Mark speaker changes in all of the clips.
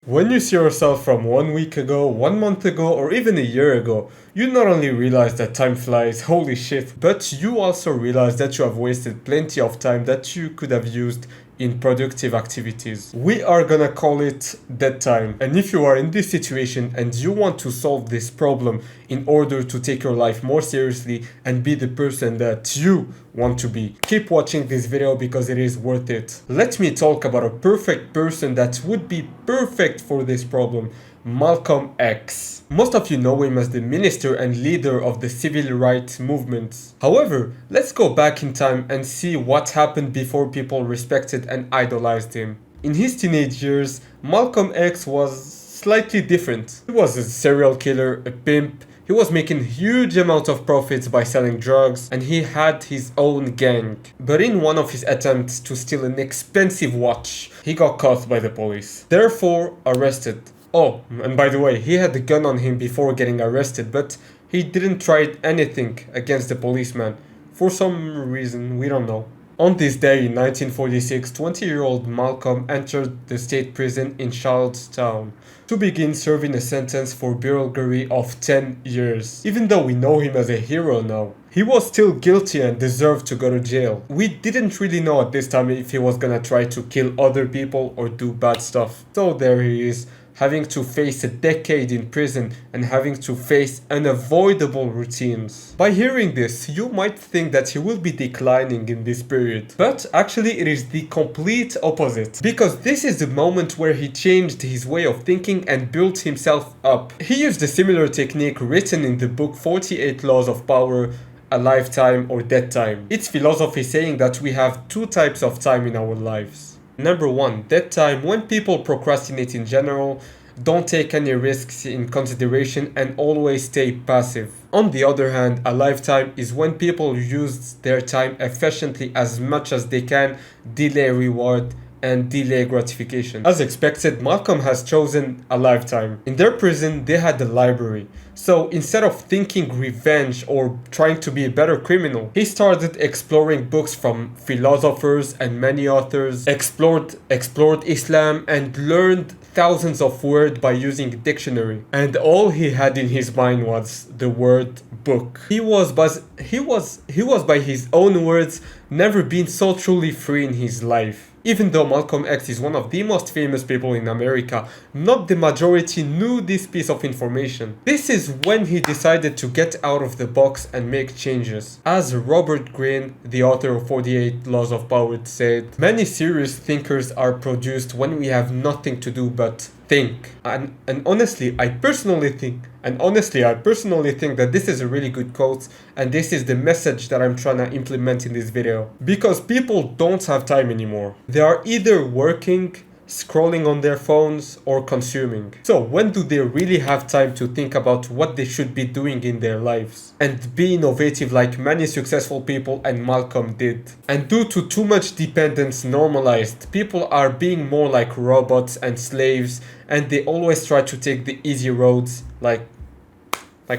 Speaker 1: When you see yourself from 1 week ago, 1 month ago, or even a year ago, you not only realize that time flies, holy shit, but you also realize that you have wasted plenty of time that you could have used in productive activities. We are gonna call it dead time. And if you are in this situation and you want to solve this problem in order to take your life more seriously and be the person that you want to be, keep watching this video because it is worth it. Let me talk about a perfect person that would be perfect for this problem. Malcolm X. Most of you know him as the minister and leader of the civil rights movement. However, let's go back in time and see what happened before people respected and idolized him. In his teenage years, Malcolm X was slightly different. He was a serial killer, a pimp. He was making huge amounts of profits by selling drugs, and he had his own gang. But in one of his attempts to steal an expensive watch, he got caught by the police, therefore arrested. Oh, and by the way, he had a gun on him before getting arrested, but he didn't try anything against the policeman. For some reason, we don't know. On this day in 1946, 20-year-old Malcolm entered the state prison in Charlestown to begin serving a sentence for burglary of 10 years. Even though we know him as a hero now, he was still guilty and deserved to go to jail. We didn't really know at this time if he was gonna try to kill other people or do bad stuff. So there he is, having to face a decade in prison and having to face unavoidable routines. By hearing this, you might think that he will be declining in this period. But actually it is the complete opposite. Because this is the moment where he changed his way of thinking and built himself up. He used a similar technique written in the book 48 Laws of Power, a lifetime or dead time. Its philosophy saying that we have two types of time in our lives. Number 1, dead time, when people procrastinate in general, don't take any risks in consideration and always stay passive. On the other hand, a lifetime is when people use their time efficiently as much as they can, delay reward and delay gratification. As expected, Malcolm has chosen a lifetime. In their prison, they had a library. So instead of thinking revenge or trying to be a better criminal, he started exploring books from philosophers and many authors, explored Islam and learned thousands of words by using a dictionary. And all he had in his mind was the word book. He was by his own words never been so truly free in his life. Even though Malcolm X is one of the most famous people in America, not the majority knew this piece of information. This is when he decided to get out of the box and make changes. As Robert Greene, the author of 48 Laws of Power, said, many serious thinkers are produced when we have nothing to do but think. And honestly, I personally think that this is a really good quote, and this is the message that I'm trying to implement in this video. Because people don't have time anymore. They are either working, scrolling on their phones, or consuming. So when do they really have time to think about what they should be doing in their lives and be innovative like many successful people and Malcolm did? And due to too much dependence normalized, people are being more like robots and slaves, and they always try to take the easy roads like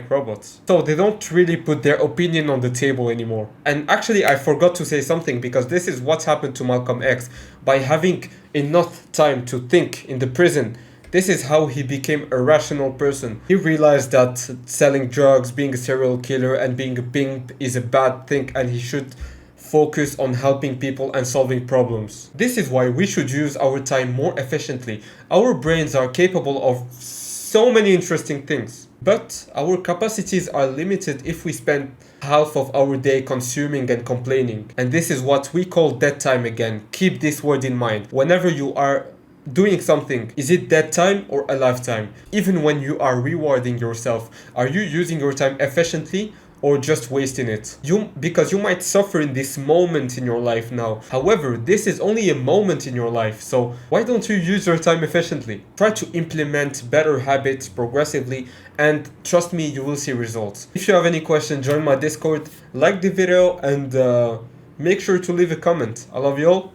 Speaker 1: robots. So they don't really put their opinion on the table anymore. And actually I forgot to say something, because this is what happened to Malcolm X. By having enough time to think in the prison, this is how he became a rational person. He realized that selling drugs, being a serial killer and being a pimp is a bad thing, and he should focus on helping people and solving problems. This is why we should use our time more efficiently. Our brains are capable of so many interesting things, but our capacities are limited if we spend half of our day consuming and complaining. And this is what we call dead time again. Keep this word in mind. Whenever you are doing something, is it dead time or a lifetime? Even when you are rewarding yourself, are you using your time efficiently or just wasting it? Because you might suffer in this moment in your life now. However, this is only a moment in your life, so why don't you use your time efficiently? Try to implement better habits progressively, and trust me, you will see results. If you have any questions, join my Discord, like the video, and make sure to leave a comment. I love you all.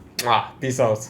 Speaker 1: Peace out.